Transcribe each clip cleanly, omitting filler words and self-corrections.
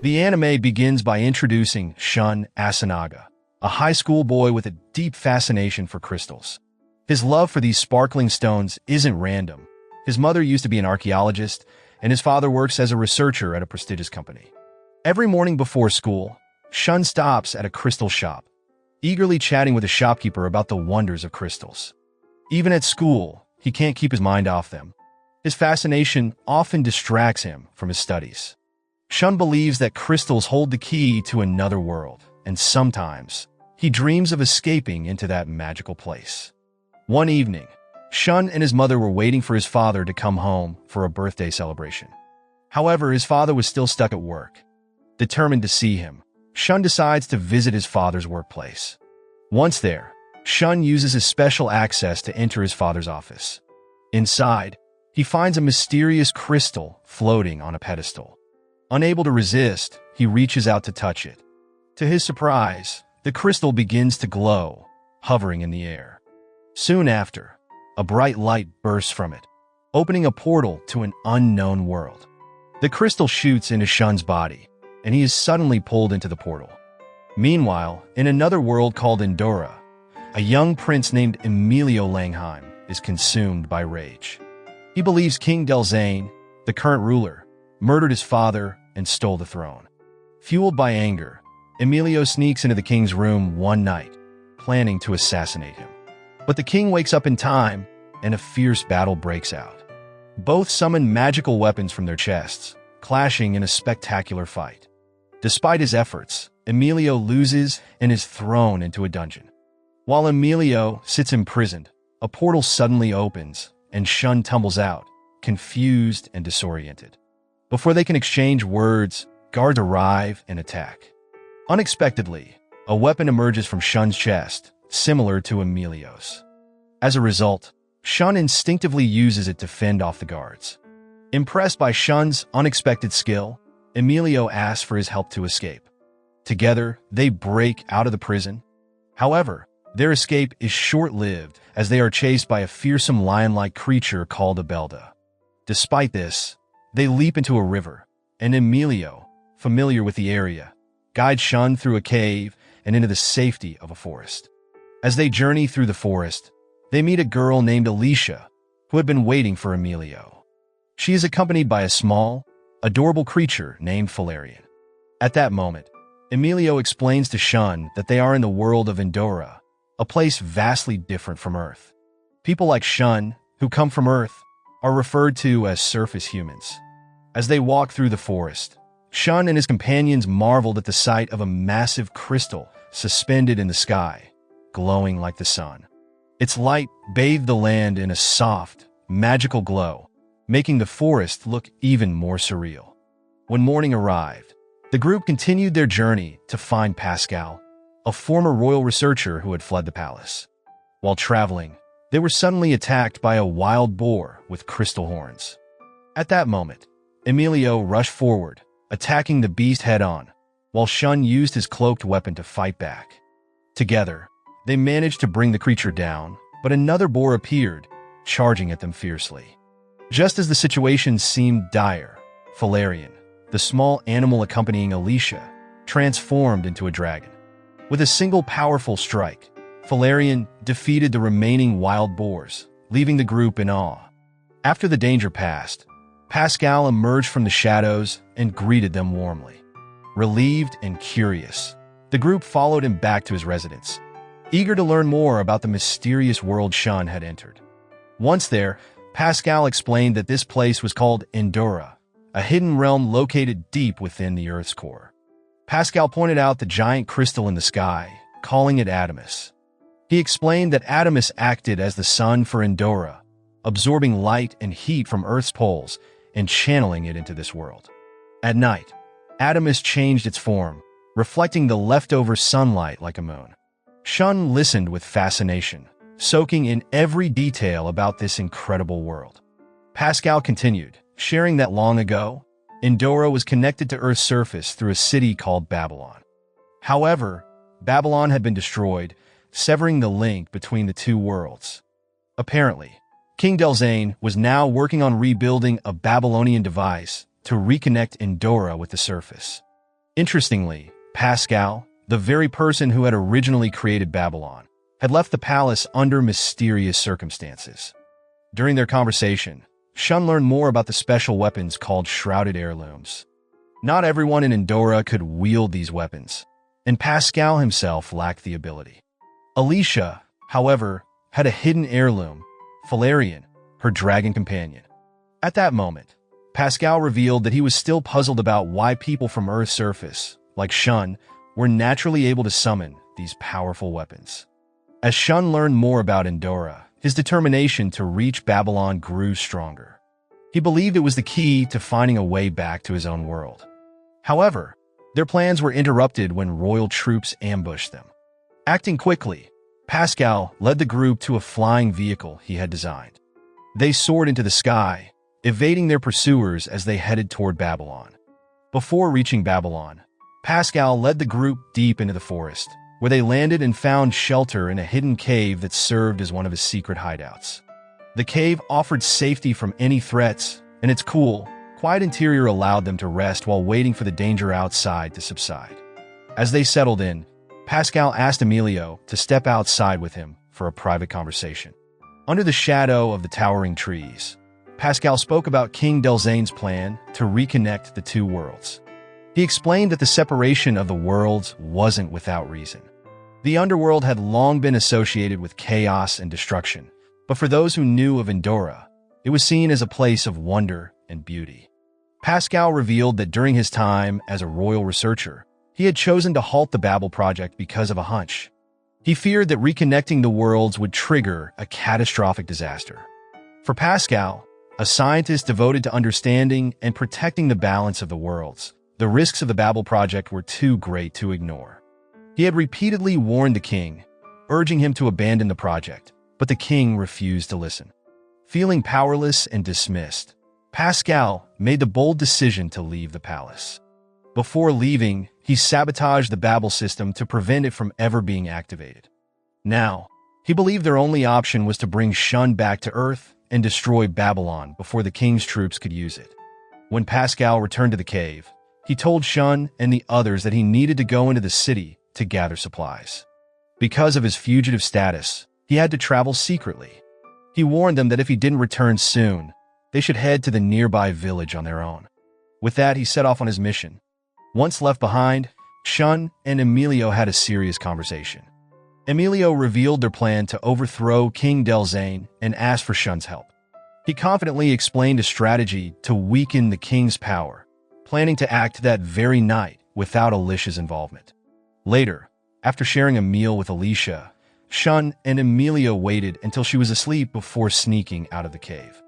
The anime begins by introducing Shun Asanaga, a high school boy with a deep fascination for crystals. His love for these sparkling stones isn't random. His mother used to be an archaeologist, and his father works as a researcher at a prestigious company. Every morning before school, Shun stops at a crystal shop, eagerly chatting with the shopkeeper about the wonders of crystals. Even at school, he can't keep his mind off them. His fascination often distracts him from his studies. Shun believes that crystals hold the key to another world, and sometimes he dreams of escaping into that magical place. One evening, Shun and his mother were waiting for his father to come home for a birthday celebration. However, his father was still stuck at work. Determined to see him, Shun decides to visit his father's workplace. Once there, Shun uses his special access to enter his father's office. Inside, he finds a mysterious crystal floating on a pedestal. Unable to resist, he reaches out to touch it. To his surprise, the crystal begins to glow, hovering in the air. Soon after, a bright light bursts from it, opening a portal to an unknown world. The crystal shoots into Shun's body, and he is suddenly pulled into the portal. Meanwhile, in another world called Endra, a young prince named Emilio Langheim is consumed by rage. He believes King Delzane, the current ruler, murdered his father and stole the throne. Fueled by anger, Emilio sneaks into the king's room one night, planning to assassinate him. But the king wakes up in time, and a fierce battle breaks out. Both summon magical weapons from their chests, clashing in a spectacular fight. Despite his efforts, Emilio loses and is thrown into a dungeon. While Emilio sits imprisoned, a portal suddenly opens, and Shun tumbles out, confused and disoriented. Before they can exchange words, guards arrive and attack. Unexpectedly, a weapon emerges from Shun's chest, similar to Emilio's. As a result, Shun instinctively uses it to fend off the guards. Impressed by Shun's unexpected skill, Emilio asks for his help to escape. Together, they break out of the prison. However, their escape is short-lived as they are chased by a fearsome lion-like creature called a Belda. Despite this, they leap into a river, and Emilio, familiar with the area, guides Shun through a cave and into the safety of a forest. As they journey through the forest, they meet a girl named Alicia, who had been waiting for Emilio. She is accompanied by a small, adorable creature named Valerian. At that moment, Emilio explains to Shun that they are in the world of Endora, a place vastly different from Earth. People like Shun, who come from Earth, are referred to as surface humans. As they walk through the forest, Shun and his companions marveled at the sight of a massive crystal suspended in the sky, glowing like the sun. Its light bathed the land in a soft, magical glow, making the forest look even more surreal. When morning arrived, the group continued their journey to find Pascal, a former royal researcher who had fled the palace. While traveling, they were suddenly attacked by a wild boar with crystal horns. At that moment, Emilio rushed forward, attacking the beast head-on, while Shun used his cloaked weapon to fight back. Together, they managed to bring the creature down, but another boar appeared, charging at them fiercely. Just as the situation seemed dire, Valerian, the small animal accompanying Alicia, transformed into a dragon. With a single powerful strike, Valerian defeated the remaining wild boars, leaving the group in awe. After the danger passed, Pascal emerged from the shadows and greeted them warmly. Relieved and curious, the group followed him back to his residence, eager to learn more about the mysterious world Shun had entered. Once there, Pascal explained that this place was called Endora, a hidden realm located deep within the Earth's core. Pascal pointed out the giant crystal in the sky, calling it Adamus. He explained that Adamus acted as the sun for Endora, absorbing light and heat from Earth's poles and channeling it into this world. At night, Adamus changed its form, reflecting the leftover sunlight like a moon. Shun listened with fascination, soaking in every detail about this incredible world. Pascal continued, sharing that long ago, Endora was connected to Earth's surface through a city called Babylon. However, Babylon had been destroyed, severing the link between the two worlds. Apparently, King Delzane was now working on rebuilding a Babylonian device to reconnect Endora with the surface. Interestingly, Pascal, the very person who had originally created Babylon, had left the palace under mysterious circumstances. During their conversation, Shun learned more about the special weapons called shrouded heirlooms. Not everyone in Endra could wield these weapons, and Pascal himself lacked the ability. Alicia, however, had a hidden heirloom, Valerian, her dragon companion. At that moment, Pascal revealed that he was still puzzled about why people from Earth's surface, like Shun, were naturally able to summon these powerful weapons. As Shun learned more about Endra, his determination to reach Babylon grew stronger. He believed it was the key to finding a way back to his own world. However, their plans were interrupted when royal troops ambushed them. Acting quickly, Pascal led the group to a flying vehicle he had designed. They soared into the sky, evading their pursuers as they headed toward Babylon. Before reaching Babylon, Pascal led the group deep into the forest, where they landed and found shelter in a hidden cave that served as one of his secret hideouts. The cave offered safety from any threats, and its cool, quiet interior allowed them to rest while waiting for the danger outside to subside. As they settled in, Pascal asked Emilio to step outside with him for a private conversation. Under the shadow of the towering trees, Pascal spoke about King Delzane's plan to reconnect the two worlds. He explained that the separation of the worlds wasn't without reason. The underworld had long been associated with chaos and destruction, but for those who knew of Endra, it was seen as a place of wonder and beauty. Pascal revealed that during his time as a royal researcher, he had chosen to halt the Babel project because of a hunch. He feared that reconnecting the worlds would trigger a catastrophic disaster. For Pascal, a scientist devoted to understanding and protecting the balance of the worlds, the risks of the Babel project were too great to ignore. He had repeatedly warned the king, urging him to abandon the project, but the king refused to listen. Feeling powerless and dismissed, Pascal made the bold decision to leave the palace. Before leaving, he sabotaged the Babel system to prevent it from ever being activated. Now, he believed their only option was to bring Shun back to Earth and destroy Babylon before the king's troops could use it. When Pascal returned to the cave, he told Shun and the others that he needed to go into the city to gather supplies. Because of his fugitive status, he had to travel secretly. He warned them that if he didn't return soon, they should head to the nearby village on their own. With that, he set off on his mission. Once left behind, Shun and Emilio had a serious conversation. Emilio revealed their plan to overthrow King Delzane and asked for Shun's help. He confidently explained a strategy to weaken the king's power, planning to act that very night without Alicia's involvement. Later, after sharing a meal with Alicia, Shun and Emilio waited until she was asleep before sneaking out of the cave.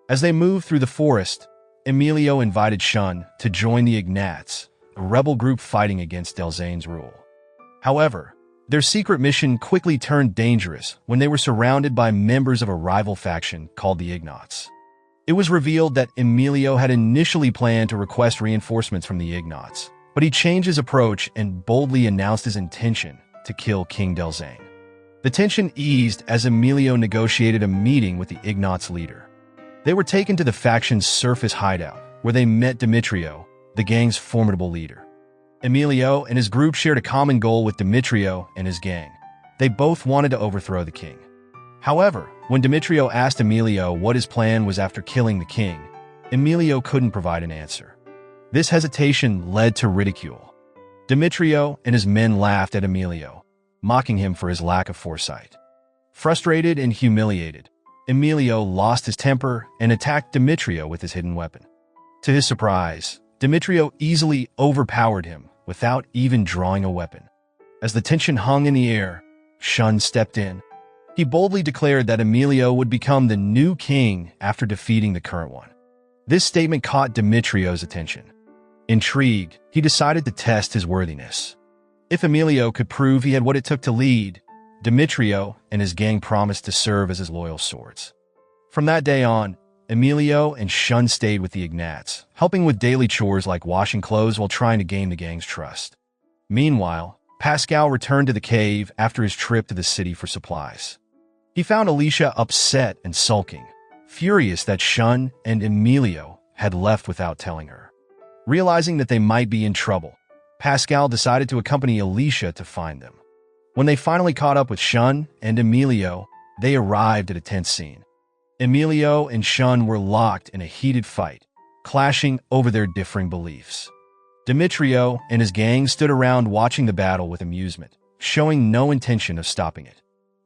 As they moved through the forest, Emilio invited Shun to join the Ignats, a rebel group fighting against Delzane's rule. However, their secret mission quickly turned dangerous when they were surrounded by members of a rival faction called the Ignats. It was revealed that Emilio had initially planned to request reinforcements from the Ignats, but he changed his approach and boldly announced his intention to kill King Delzane. The tension eased as Emilio negotiated a meeting with the Ignats' leader. They were taken to the faction's surface hideout, where they met Demetrio, the gang's formidable leader. Emilio and his group shared a common goal with Demetrio and his gang. They both wanted to overthrow the king. However, when Demetrio asked Emilio what his plan was after killing the king, Emilio couldn't provide an answer. This hesitation led to ridicule. Demetrio and his men laughed at Emilio, mocking him for his lack of foresight. Frustrated and humiliated, Emilio lost his temper and attacked Demetrio with his hidden weapon. To his surprise, Demetrio easily overpowered him without even drawing a weapon. As the tension hung in the air, Shun stepped in. He boldly declared that Emilio would become the new king after defeating the current one. This statement caught Demetrio's attention. Intrigued, he decided to test his worthiness. If Emilio could prove he had what it took to lead, Demetrio and his gang promised to serve as his loyal swords. From that day on, Emilio and Shun stayed with the Ignats, helping with daily chores like washing clothes while trying to gain the gang's trust. Meanwhile, Pascal returned to the cave after his trip to the city for supplies. He found Alicia upset and sulking, furious that Shun and Emilio had left without telling her. Realizing that they might be in trouble, Pascal decided to accompany Alicia to find them. When they finally caught up with Shun and Emilio, they arrived at a tense scene. Emilio and Shun were locked in a heated fight, clashing over their differing beliefs. Demetrio and his gang stood around watching the battle with amusement, showing no intention of stopping it.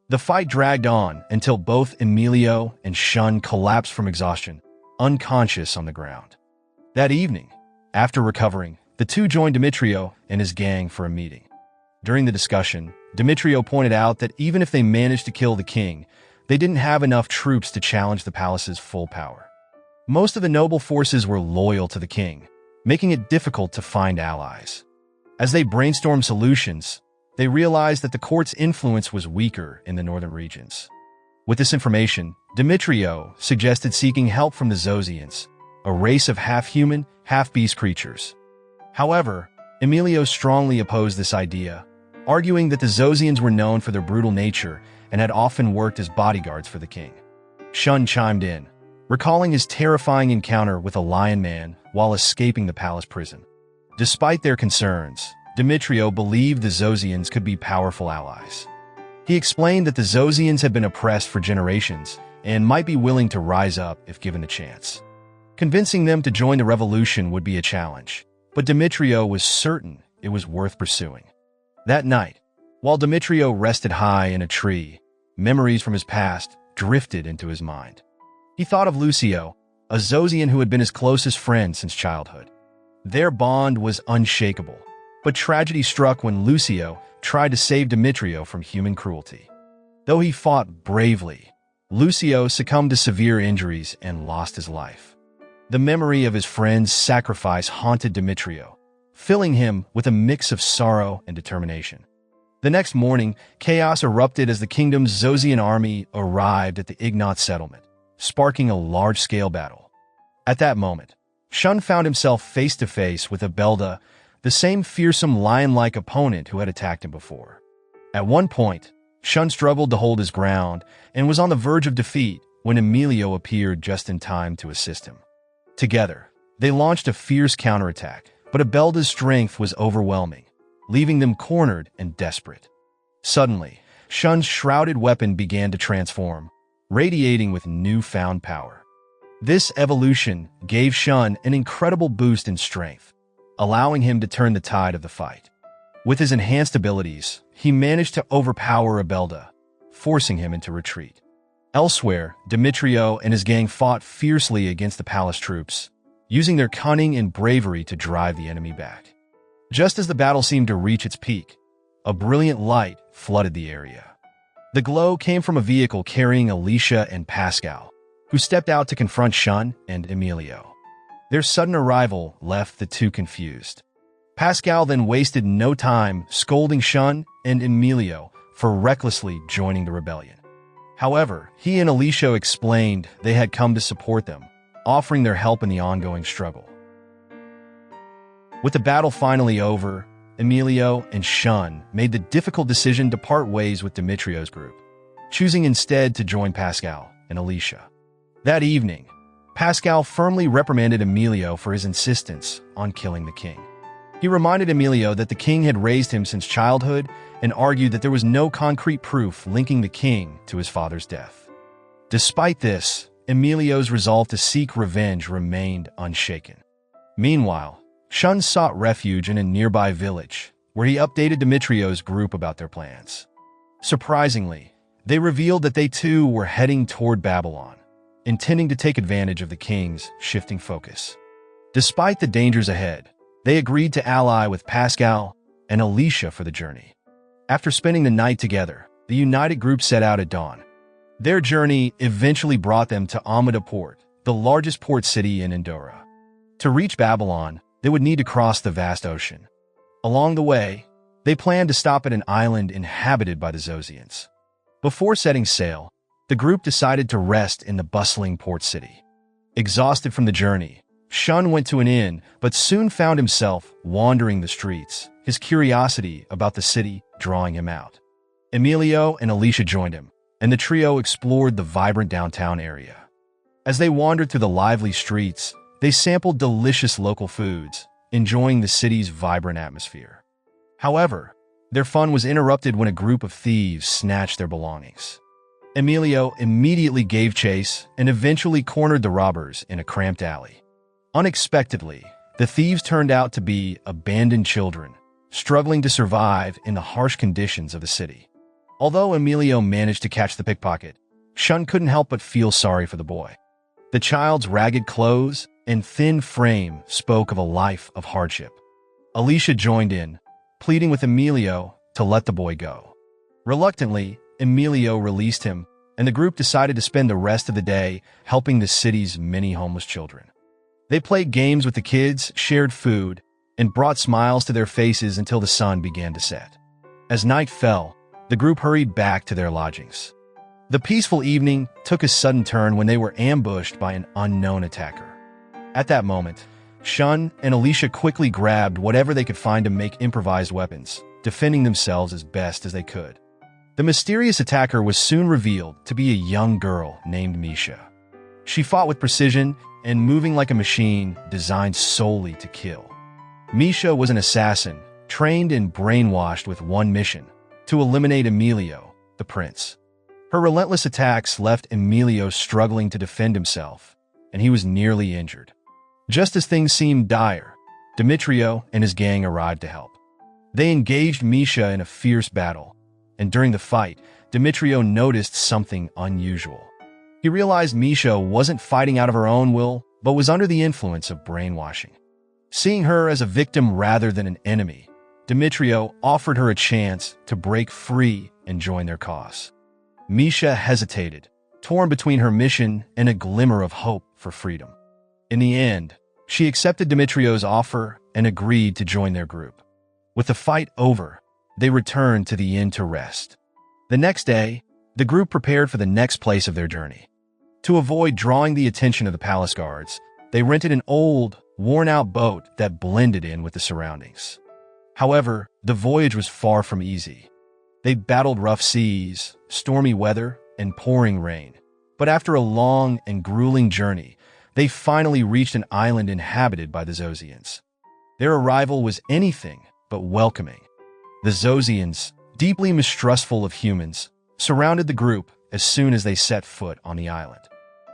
The fight dragged on until both Emilio and Shun collapsed from exhaustion, unconscious on the ground. That evening, after recovering, the two joined Demetrio and his gang for a meeting. During the discussion, Demetrio pointed out that even if they managed to kill the king, they didn't have enough troops to challenge the palace's full power. Most of the noble forces were loyal to the king, making it difficult to find allies. As they brainstormed solutions, they realized that the court's influence was weaker in the northern regions. With this information, Demetrio suggested seeking help from the Zosians, a race of half-human, half-beast creatures. However, Emilio strongly opposed this idea, arguing that the Zosians were known for their brutal nature and had often worked as bodyguards for the king. Shun chimed in, recalling his terrifying encounter with a lion man while escaping the palace prison. Despite their concerns, Demetrio believed the Zosians could be powerful allies. He explained that the Zosians had been oppressed for generations and might be willing to rise up if given the chance. Convincing them to join the revolution would be a challenge, but Demetrio was certain it was worth pursuing. That night, while Demetrio rested high in a tree, memories from his past drifted into his mind. He thought of Lucio, a Zosian who had been his closest friend since childhood. Their bond was unshakable, but tragedy struck when Lucio tried to save Demetrio from human cruelty. Though he fought bravely, Lucio succumbed to severe injuries and lost his life. The memory of his friend's sacrifice haunted Demetrio, filling him with a mix of sorrow and determination. The next morning, chaos erupted as the kingdom's Zosian army arrived at the Ignat settlement, sparking a large-scale battle. At that moment, Shun found himself face-to-face with Abelda, the same fearsome lion-like opponent who had attacked him before. At one point, Shun struggled to hold his ground and was on the verge of defeat when Emilio appeared just in time to assist him. Together, they launched a fierce counterattack, but Abelda's strength was overwhelming, leaving them cornered and desperate. Suddenly, Shun's shrouded weapon began to transform, radiating with newfound power. This evolution gave Shun an incredible boost in strength, allowing him to turn the tide of the fight. With his enhanced abilities, he managed to overpower Abelda, forcing him into retreat. Elsewhere, Demetrio and his gang fought fiercely against the palace troops, using their cunning and bravery to drive the enemy back. Just as the battle seemed to reach its peak, a brilliant light flooded the area. The glow came from a vehicle carrying Alicia and Pascal, who stepped out to confront Shun and Emilio. Their sudden arrival left the two confused. Pascal then wasted no time scolding Shun and Emilio for recklessly joining the rebellion. However, he and Alicia explained they had come to support them, offering their help in the ongoing struggle. With the battle finally over, Emilio and Shun made the difficult decision to part ways with Demetrio's group, choosing instead to join Pascal and Alicia. That evening, Pascal firmly reprimanded Emilio for his insistence on killing the king. He reminded Emilio that the king had raised him since childhood and argued that there was no concrete proof linking the king to his father's death. Despite this, Emilio's resolve to seek revenge remained unshaken. Meanwhile, Shun sought refuge in a nearby village, where he updated Demetrio's group about their plans. Surprisingly, they revealed that they too were heading toward Babylon, intending to take advantage of the king's shifting focus. Despite the dangers ahead, they agreed to ally with Pascal and Alicia for the journey. After spending the night together, the united group set out at dawn. Their journey eventually brought them to Amida Port, the largest port city in Endra. To reach Babylon, they would need to cross the vast ocean. Along the way, they planned to stop at an island inhabited by the Zosians. Before setting sail, the group decided to rest in the bustling port city. Exhausted from the journey, Shun went to an inn, but soon found himself wandering the streets, his curiosity about the city drawing him out. Emilio and Alicia joined him, and the trio explored the vibrant downtown area. As they wandered through the lively streets, they sampled delicious local foods, enjoying the city's vibrant atmosphere. However, their fun was interrupted when a group of thieves snatched their belongings. Emilio immediately gave chase and eventually cornered the robbers in a cramped alley. Unexpectedly, the thieves turned out to be abandoned children, struggling to survive in the harsh conditions of the city. Although Emilio managed to catch the pickpocket, Shun couldn't help but feel sorry for the boy. The child's ragged clothes and thin frame spoke of a life of hardship. Alicia joined in, pleading with Emilio to let the boy go. Reluctantly, Emilio released him, and the group decided to spend the rest of the day helping the city's many homeless children. They played games with the kids, shared food, and brought smiles to their faces until the sun began to set. As night fell, the group hurried back to their lodgings. The peaceful evening took a sudden turn when they were ambushed by an unknown attacker. At that moment, Shun and Alicia quickly grabbed whatever they could find to make improvised weapons, defending themselves as best as they could. The mysterious attacker was soon revealed to be a young girl named Misha. She fought with precision and moving like a machine designed solely to kill. Misha was an assassin, trained and brainwashed with one mission: to eliminate Emilio, the prince. Her relentless attacks left Emilio struggling to defend himself, and he was nearly injured. Just as things seemed dire, Demetrio and his gang arrived to help. They engaged Misha in a fierce battle, and during the fight, Demetrio noticed something unusual. He realized Misha wasn't fighting out of her own will, but was under the influence of brainwashing. Seeing her as a victim rather than an enemy, Demetrio offered her a chance to break free and join their cause. Misha hesitated, torn between her mission and a glimmer of hope for freedom. In the end, she accepted Demetrio's offer and agreed to join their group. With the fight over, they returned to the inn to rest. The next day, the group prepared for the next place of their journey. To avoid drawing the attention of the palace guards, they rented an old, worn-out boat that blended in with the surroundings. However, the voyage was far from easy. They battled rough seas, stormy weather, and pouring rain. But after a long and grueling journey, they finally reached an island inhabited by the Zosians. Their arrival was anything but welcoming. The Zosians, deeply mistrustful of humans, surrounded the group as soon as they set foot on the island.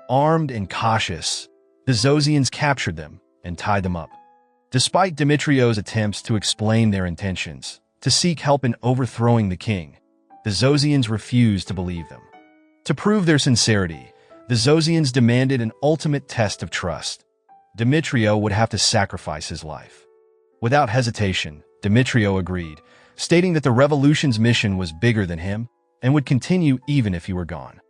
Armed and cautious, the Zosians captured them and tied them up. Despite Demetrio's attempts to explain their intentions, to seek help in overthrowing the king, the Zosians refused to believe them. To prove their sincerity, the Zosians demanded an ultimate test of trust. Demetrio would have to sacrifice his life. Without hesitation, Demetrio agreed, stating that the revolution's mission was bigger than him and would continue even if he were gone.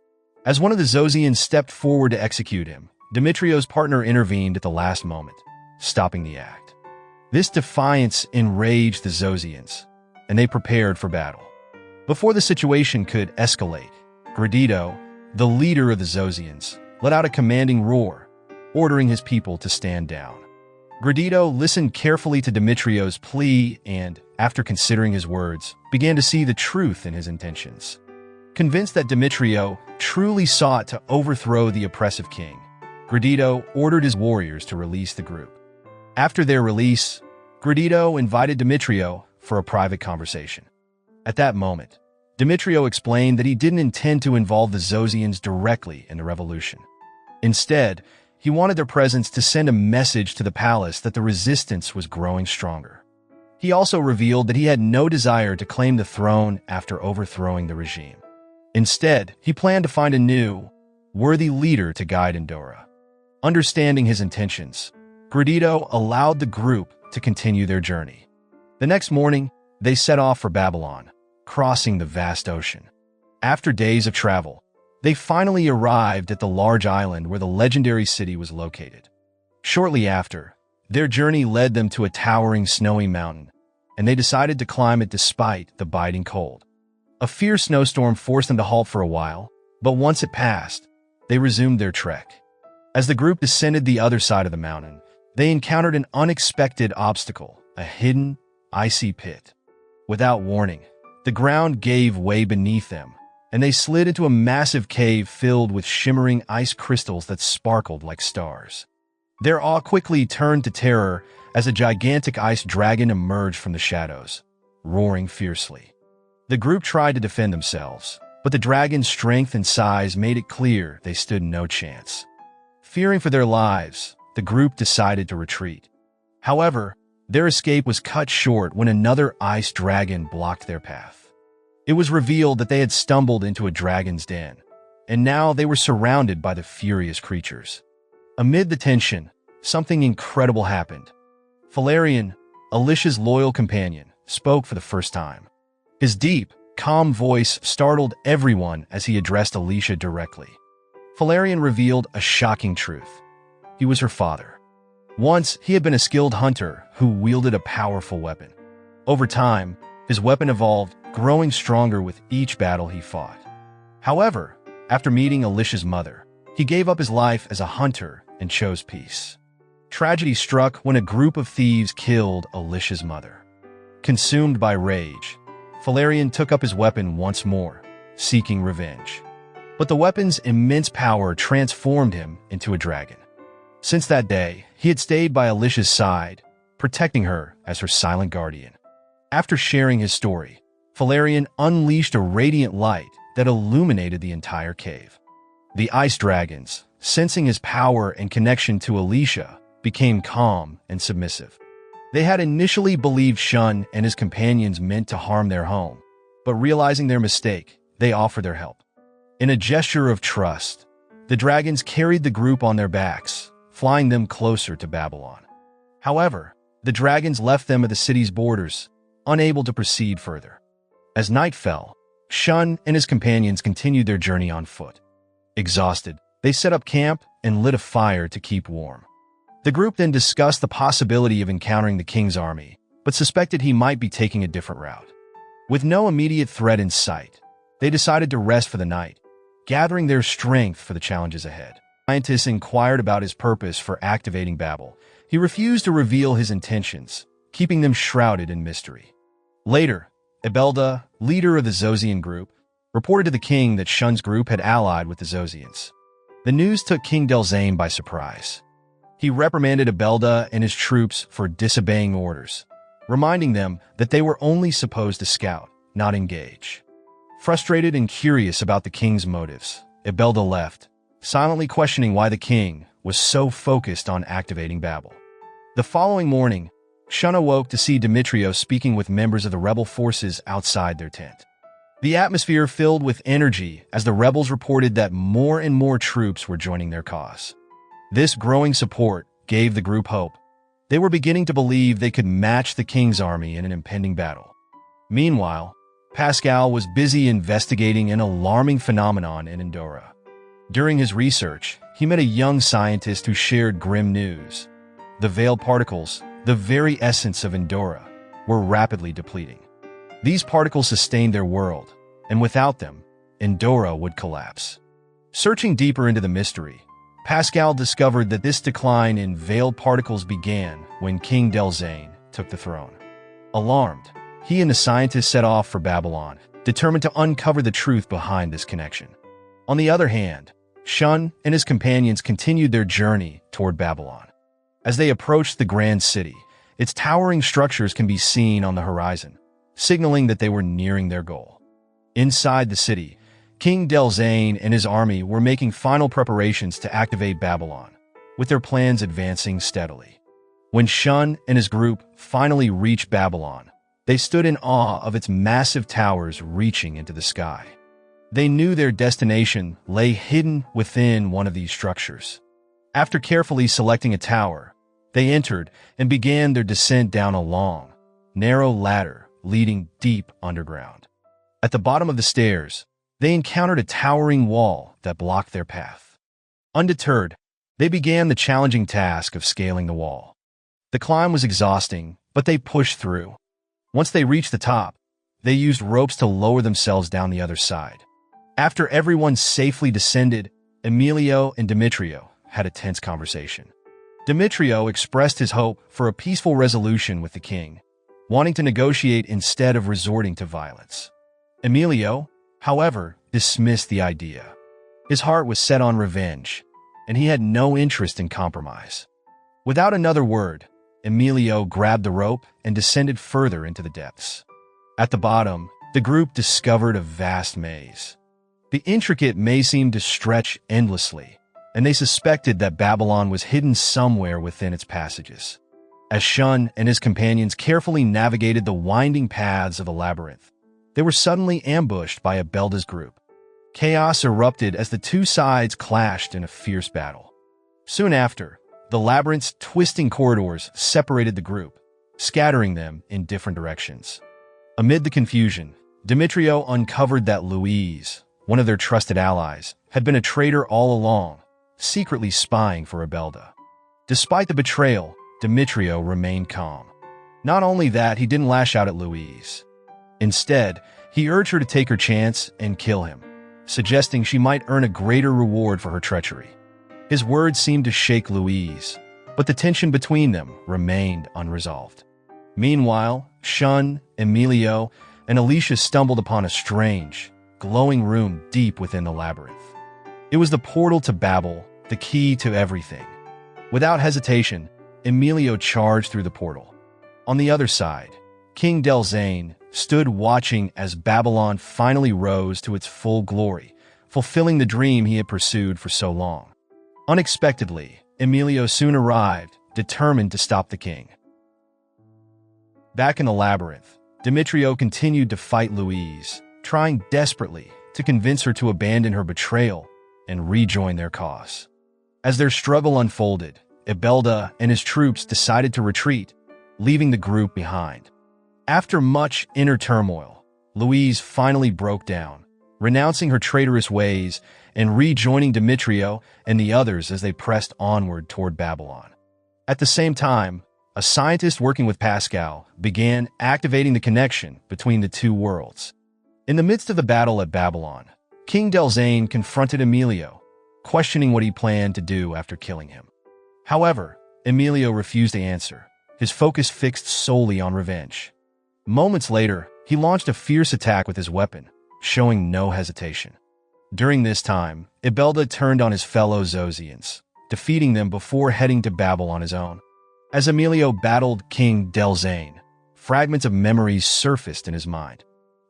As one of the Zosians stepped forward to execute him, Demetrio's partner intervened at the last moment, stopping the act. This defiance enraged the Zosians, and they prepared for battle. Before the situation could escalate, Gradito, the leader of the Zosians, let out a commanding roar, ordering his people to stand down. Gradito listened carefully to Demetrio's plea and, after considering his words, began to see the truth in his intentions. Convinced that Demetrio truly sought to overthrow the oppressive king, Gradito ordered his warriors to release the group. After their release, Gradito invited Demetrio for a private conversation. At that moment, Demetrio explained that he didn't intend to involve the Zosians directly in the revolution. Instead, he wanted their presence to send a message to the palace that the resistance was growing stronger. He also revealed that he had no desire to claim the throne after overthrowing the regime. Instead, he planned to find a new, worthy leader to guide Endra. Understanding his intentions, Gradito allowed the group to continue their journey. The next morning, they set off for Babylon, crossing the vast ocean. After days of travel, they finally arrived at the large island where the legendary city was located. Shortly after, their journey led them to a towering snowy mountain, and they decided to climb it despite the biting cold. A fierce snowstorm forced them to halt for a while, but once it passed, they resumed their trek. As the group descended the other side of the mountain, they encountered an unexpected obstacle, a hidden, icy pit. Without warning, the ground gave way beneath them, and they slid into a massive cave filled with shimmering ice crystals that sparkled like stars. Their awe quickly turned to terror as a gigantic ice dragon emerged from the shadows, roaring fiercely. The group tried to defend themselves, but the dragon's strength and size made it clear they stood no chance. Fearing for their lives, the group decided to retreat. However, their escape was cut short when another ice dragon blocked their path. It was revealed that they had stumbled into a dragon's den, and now they were surrounded by the furious creatures. Amid the tension, something incredible happened. Valerian, Alicia's loyal companion, spoke for the first time. His deep, calm voice startled everyone as he addressed Alicia directly. Valerian revealed a shocking truth. He was her father. Once, he had been a skilled hunter who wielded a powerful weapon. Over time, his weapon evolved, growing stronger with each battle he fought. However, after meeting Alicia's mother, he gave up his life as a hunter and chose peace. Tragedy struck when a group of thieves killed Alicia's mother. Consumed by rage, Valerian took up his weapon once more, seeking revenge. But the weapon's immense power transformed him into a dragon. Since that day, he had stayed by Alicia's side, protecting her as her silent guardian. After sharing his story, Valerian unleashed a radiant light that illuminated the entire cave. The ice dragons, sensing his power and connection to Alicia, became calm and submissive. They had initially believed Shun and his companions meant to harm their home, but realizing their mistake, they offered their help. In a gesture of trust, the dragons carried the group on their backs, flying them closer to Babylon. However, the dragons left them at the city's borders, unable to proceed further. As night fell, Shun and his companions continued their journey on foot. Exhausted, they set up camp and lit a fire to keep warm. The group then discussed the possibility of encountering the king's army, but suspected he might be taking a different route. With no immediate threat in sight, they decided to rest for the night, gathering their strength for the challenges ahead. Scientists inquired about his purpose for activating Babel. He refused to reveal his intentions, keeping them shrouded in mystery. Later, Ebelda, leader of the Zosian group, reported to the king that Shun's group had allied with the Zosians. The news took King Delzane by surprise. He reprimanded Ebelda and his troops for disobeying orders, reminding them that they were only supposed to scout, not engage. Frustrated and curious about the king's motives, Ebelda left, silently questioning why the king was so focused on activating Babel. The following morning, Shun awoke to see Demetrio speaking with members of the rebel forces outside their tent. The atmosphere filled with energy as the rebels reported that more and more troops were joining their cause. This growing support gave the group hope. They were beginning to believe they could match the king's army in an impending battle. Meanwhile, Pascal was busy investigating an alarming phenomenon in Endra. During his research, he met a young scientist who shared grim news. The veiled particles, the very essence of Endra, were rapidly depleting. These particles sustained their world, and without them, Endra would collapse. Searching deeper into the mystery, Pascal discovered that this decline in veiled particles began when King Delzane took the throne. Alarmed, he and the scientists set off for Babylon, determined to uncover the truth behind this connection. On the other hand, Shun and his companions continued their journey toward Babylon. As they approached the grand city, its towering structures can be seen on the horizon, signaling that they were nearing their goal. Inside the city, King Delzane and his army were making final preparations to activate Babylon, with their plans advancing steadily. When Shun and his group finally reached Babylon, they stood in awe of its massive towers reaching into the sky. They knew their destination lay hidden within one of these structures. After carefully selecting a tower, they entered and began their descent down a long, narrow ladder leading deep underground. At the bottom of the stairs, they encountered a towering wall that blocked their path. Undeterred, they began the challenging task of scaling the wall. The climb was exhausting, but they pushed through. Once they reached the top, they used ropes to lower themselves down the other side. After everyone safely descended, Emilio and Demetrio had a tense conversation. Demetrio expressed his hope for a peaceful resolution with the king, wanting to negotiate instead of resorting to violence. Emilio, however, dismissed the idea. His heart was set on revenge, and he had no interest in compromise. Without another word, Emilio grabbed the rope and descended further into the depths. At the bottom, the group discovered a vast maze. The intricate maze seemed to stretch endlessly, and they suspected that Babylon was hidden somewhere within its passages. As Shun and his companions carefully navigated the winding paths of the labyrinth, they were suddenly ambushed by Abelda's group. Chaos erupted as the two sides clashed in a fierce battle. Soon after, the labyrinth's twisting corridors separated the group, scattering them in different directions. Amid the confusion, Demetrio uncovered that Louise, one of their trusted allies, had been a traitor all along, secretly spying for Abelda. Despite the betrayal, Demetrio remained calm. Not only that, he didn't lash out at Louise. Instead, he urged her to take her chance and kill him, suggesting she might earn a greater reward for her treachery. His words seemed to shake Louise, but the tension between them remained unresolved. Meanwhile, Shun, Emilio, and Alicia stumbled upon a strange, glowing room deep within the labyrinth. It was the portal to Babel, the key to everything. Without hesitation, Emilio charged through the portal. On the other side, King Delzane stood watching as Babylon finally rose to its full glory, fulfilling the dream he had pursued for so long. Unexpectedly, Emilio soon arrived, determined to stop the king. Back in the labyrinth, Demetrio continued to fight Louise, trying desperately to convince her to abandon her betrayal and rejoin their cause. As their struggle unfolded, Abelda and his troops decided to retreat, leaving the group behind. After much inner turmoil, Louise finally broke down, renouncing her traitorous ways and rejoining Demetrio and the others as they pressed onward toward Babylon. At the same time, a scientist working with Pascal began activating the connection between the two worlds. In the midst of the battle at Babylon, King Delzane confronted Emilio, questioning what he planned to do after killing him. However, Emilio refused to answer, his focus fixed solely on revenge. Moments later, he launched a fierce attack with his weapon, showing no hesitation. During this time, Abelda turned on his fellow Zosians, defeating them before heading to Babel on his own. As Emilio battled King Delzane, fragments of memories surfaced in his mind.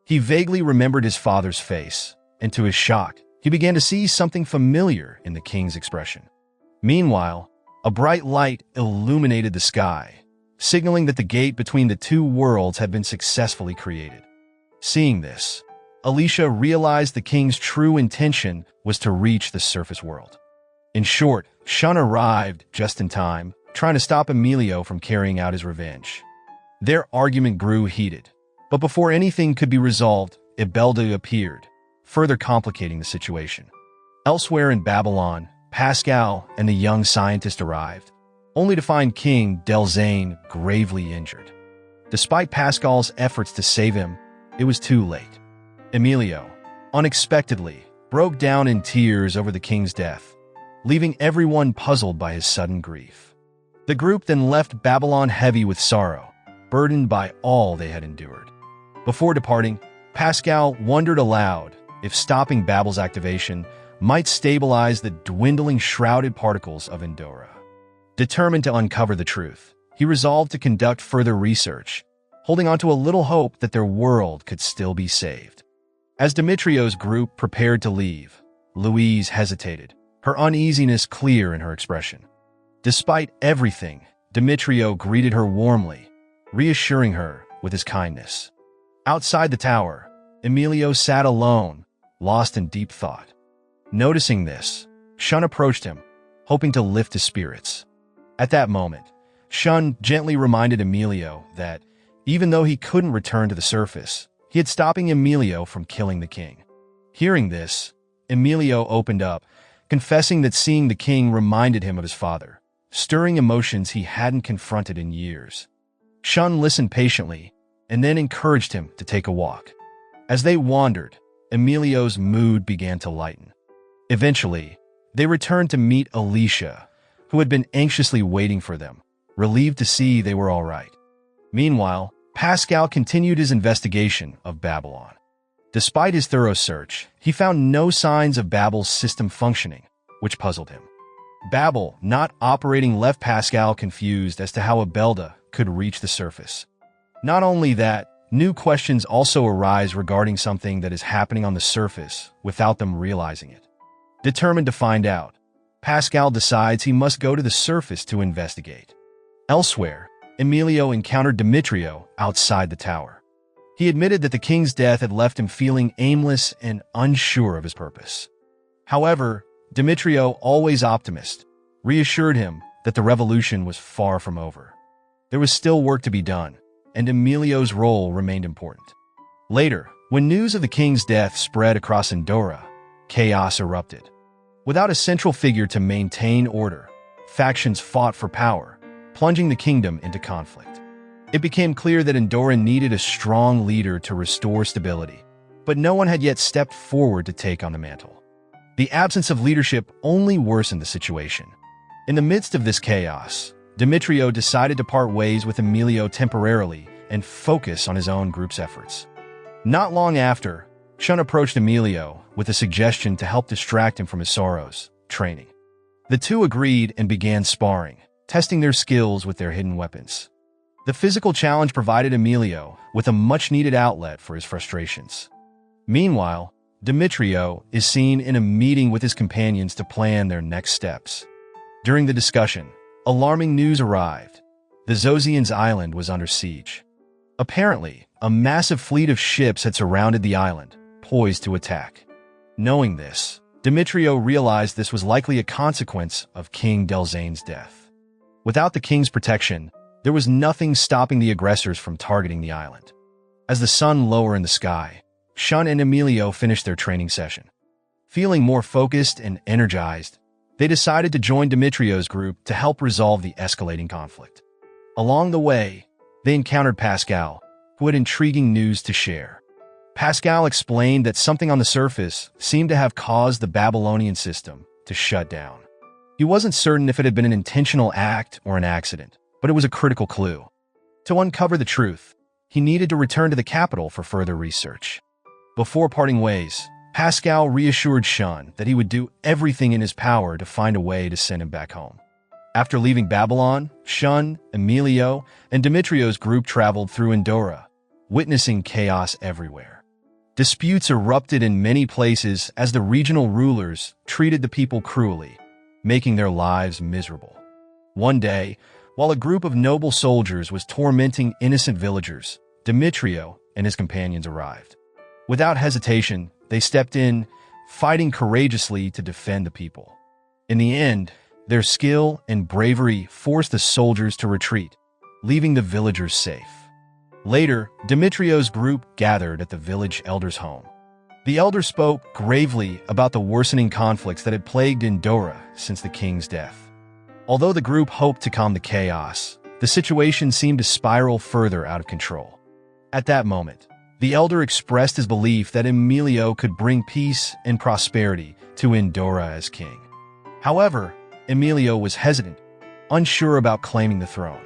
He vaguely remembered his father's face, and to his shock, he began to see something familiar in the king's expression. Meanwhile, a bright light illuminated the sky, signaling that the gate between the two worlds had been successfully created. Seeing this, Alicia realized the king's true intention was to reach the surface world. In short, Shun arrived just in time, trying to stop Emilio from carrying out his revenge. Their argument grew heated, but before anything could be resolved, Abelda appeared, further complicating the situation. Elsewhere in Babylon, Pascal and the young scientist arrived, only to find King Delzane gravely injured. Despite Pascal's efforts to save him, it was too late. Emilio, unexpectedly, broke down in tears over the king's death, leaving everyone puzzled by his sudden grief. The group then left Babylon heavy with sorrow, burdened by all they had endured. Before departing, Pascal wondered aloud if stopping Babel's activation might stabilize the dwindling shrouded particles of Endra. Determined to uncover the truth, he resolved to conduct further research, holding on to a little hope that their world could still be saved. As Demetrio's group prepared to leave, Louise hesitated, her uneasiness clear in her expression. Despite everything, Demetrio greeted her warmly, reassuring her with his kindness. Outside the tower, Emilio sat alone, lost in deep thought. Noticing this, Shun approached him, hoping to lift his spirits. At that moment, Shun gently reminded Emilio that, even though he couldn't return to the surface, he had stopping Emilio from killing the king. Hearing this, Emilio opened up, confessing that seeing the king reminded him of his father, stirring emotions he hadn't confronted in years. Shun listened patiently, and then encouraged him to take a walk. As they wandered, Emilio's mood began to lighten. Eventually, they returned to meet Alicia, who had been anxiously waiting for them, relieved to see they were all right. Meanwhile, Pascal continued his investigation of Babylon. Despite his thorough search, he found no signs of Babel's system functioning, which puzzled him. Babel, not operating, left Pascal confused as to how Abelda could reach the surface. Not only that, new questions also arise regarding something that is happening on the surface without them realizing it. Determined to find out, Pascal decides he must go to the surface to investigate. Elsewhere, Emilio encountered Demetrio outside the tower. He admitted that the king's death had left him feeling aimless and unsure of his purpose. However, Demetrio, always optimist, reassured him that the revolution was far from over. There was still work to be done, and Emilio's role remained important. Later, when news of the king's death spread across Endra, chaos erupted. Without a central figure to maintain order, factions fought for power, plunging the kingdom into conflict. It became clear that Endra needed a strong leader to restore stability, but no one had yet stepped forward to take on the mantle. The absence of leadership only worsened the situation. In the midst of this chaos, Demetrio decided to part ways with Emilio temporarily and focus on his own group's efforts. Not long after, Shun approached Emilio with a suggestion to help distract him from his sorrows, training. The two agreed and began sparring, testing their skills with their hidden weapons. The physical challenge provided Emilio with a much-needed outlet for his frustrations. Meanwhile, Demetrio is seen in a meeting with his companions to plan their next steps. During the discussion, alarming news arrived. The Zosians' island was under siege. Apparently, a massive fleet of ships had surrounded the island, poised to attack. Knowing this, Demetrio realized this was likely a consequence of King Delzane's death. Without the king's protection, there was nothing stopping the aggressors from targeting the island. As the sun lowered in the sky, Shun and Emilio finished their training session. Feeling more focused and energized, they decided to join Demetrio's group to help resolve the escalating conflict. Along the way, they encountered Pascal, who had intriguing news to share. Pascal explained that something on the surface seemed to have caused the Babylonian system to shut down. He wasn't certain if it had been an intentional act or an accident, but it was a critical clue. To uncover the truth, he needed to return to the capital for further research. Before parting ways, Pascal reassured Shun that he would do everything in his power to find a way to send him back home. After leaving Babylon, Shun, Emilio, and Demetrio's group traveled through Endra, witnessing chaos everywhere. Disputes erupted in many places as the regional rulers treated the people cruelly, making their lives miserable. One day, while a group of noble soldiers was tormenting innocent villagers, Demetrio and his companions arrived. Without hesitation, they stepped in, fighting courageously to defend the people. In the end, their skill and bravery forced the soldiers to retreat, leaving the villagers safe. Later, Demetrio's group gathered at the village elder's home. The elder spoke gravely about the worsening conflicts that had plagued Endra since the king's death. Although the group hoped to calm the chaos, the situation seemed to spiral further out of control. At that moment, the elder expressed his belief that Emilio could bring peace and prosperity to Endra as king. However, Emilio was hesitant, unsure about claiming the throne.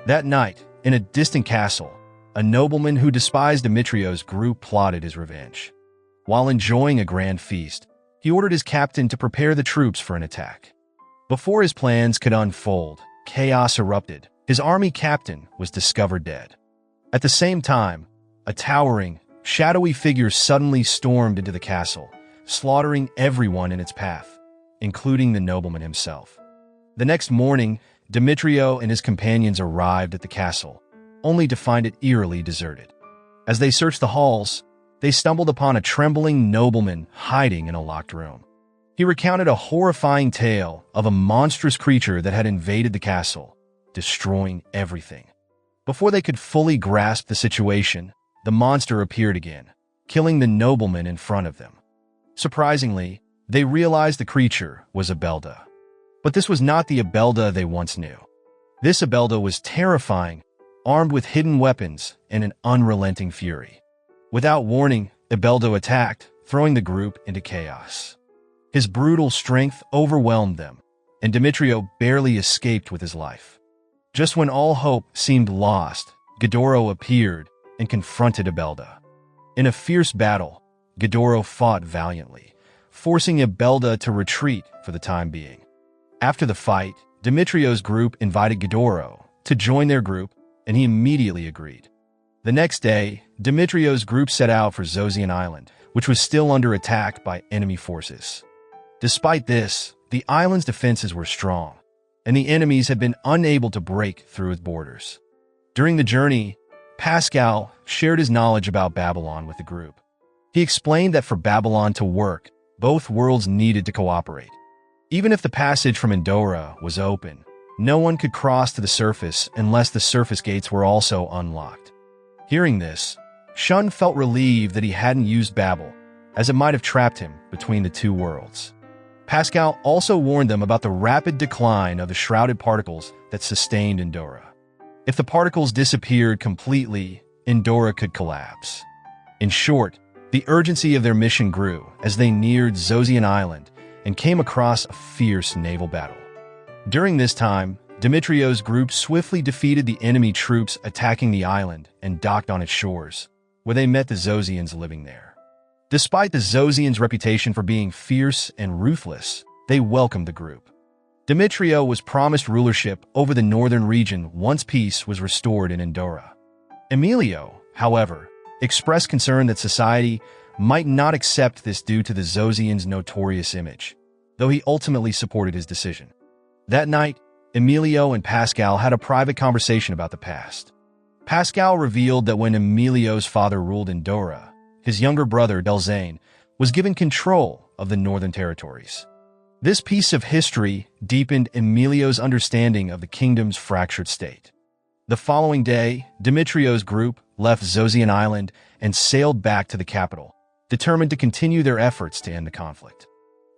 That night, in a distant castle, a nobleman who despised Demetrio's group plotted his revenge. While enjoying a grand feast, he ordered his captain to prepare the troops for an attack. Before his plans could unfold, chaos erupted. His army captain was discovered dead. At the same time, a towering, shadowy figure suddenly stormed into the castle, slaughtering everyone in its path, including the nobleman himself. The next morning, Demetrio and his companions arrived at the castle, only to find it eerily deserted. As they searched the halls, they stumbled upon a trembling nobleman hiding in a locked room. He recounted a horrifying tale of a monstrous creature that had invaded the castle, destroying everything. Before they could fully grasp the situation, the monster appeared again, killing the nobleman in front of them. Surprisingly, they realized the creature was Abelda. But this was not the Abelda they once knew. This Abelda was terrifying, armed with hidden weapons and an unrelenting fury. Without warning, Abelda attacked, throwing the group into chaos. His brutal strength overwhelmed them, and Demetrio barely escaped with his life. Just when all hope seemed lost, Godoro appeared and confronted Abelda. In a fierce battle, Godoro fought valiantly, forcing Abelda to retreat for the time being. After the fight, Demetrio's group invited Ghidorah to join their group, and he immediately agreed. The next day, Demetrio's group set out for Zosian Island, which was still under attack by enemy forces. Despite this, the island's defenses were strong, and the enemies had been unable to break through its borders. During the journey, Pascal shared his knowledge about Babylon with the group. He explained that for Babylon to work, both worlds needed to cooperate. Even if the passage from Endra was open, no one could cross to the surface unless the surface gates were also unlocked. Hearing this, Shun felt relieved that he hadn't used Babel, as it might have trapped him between the two worlds. Pascal also warned them about the rapid decline of the shrouded particles that sustained Endra. If the particles disappeared completely, Endra could collapse. In short, the urgency of their mission grew as they neared Zosian Island and came across a fierce naval battle. During this time, Demetrio's group swiftly defeated the enemy troops attacking the island and docked on its shores, where they met the Zosians living there. Despite the Zosians' reputation for being fierce and ruthless, they welcomed the group. Demetrio was promised rulership over the northern region once peace was restored in Endra. Emilio, however, expressed concern that society might not accept this due to the Zosians' notorious image, though he ultimately supported his decision. That night, Emilio and Pascal had a private conversation about the past. Pascal revealed that when Emilio's father ruled Endra, his younger brother, Delzane, was given control of the northern territories. This piece of history deepened Emilio's understanding of the kingdom's fractured state. The following day, Demetrio's group left Zosian Island and sailed back to the capital, determined to continue their efforts to end the conflict.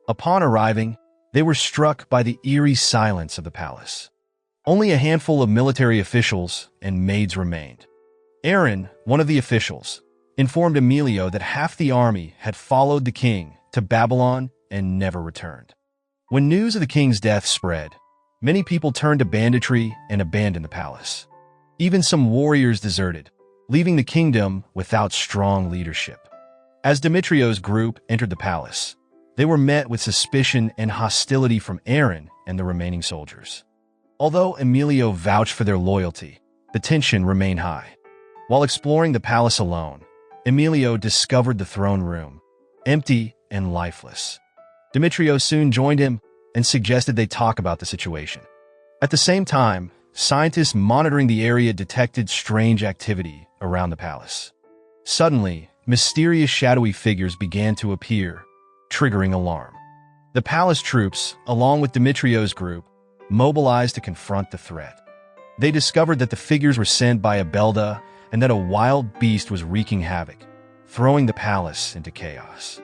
Upon arriving, they were struck by the eerie silence of the palace. Only a handful of military officials and maids remained. Aaron, one of the officials, informed Emilio that half the army had followed the king to Babylon and never returned. When news of the king's death spread, many people turned to banditry and abandoned the palace. Even some warriors deserted, leaving the kingdom without strong leadership. As Demetrio's group entered the palace, they were met with suspicion and hostility from Aaron and the remaining soldiers. Although Emilio vouched for their loyalty, the tension remained high. While exploring the palace alone, Emilio discovered the throne room, empty and lifeless. Demetrio soon joined him and suggested they talk about the situation. At the same time, scientists monitoring the area detected strange activity around the palace. Suddenly, mysterious shadowy figures began to appear, triggering alarm. The palace troops, along with Demetrio's group, mobilized to confront the threat. They discovered that the figures were sent by Abelda and that a wild beast was wreaking havoc, throwing the palace into chaos.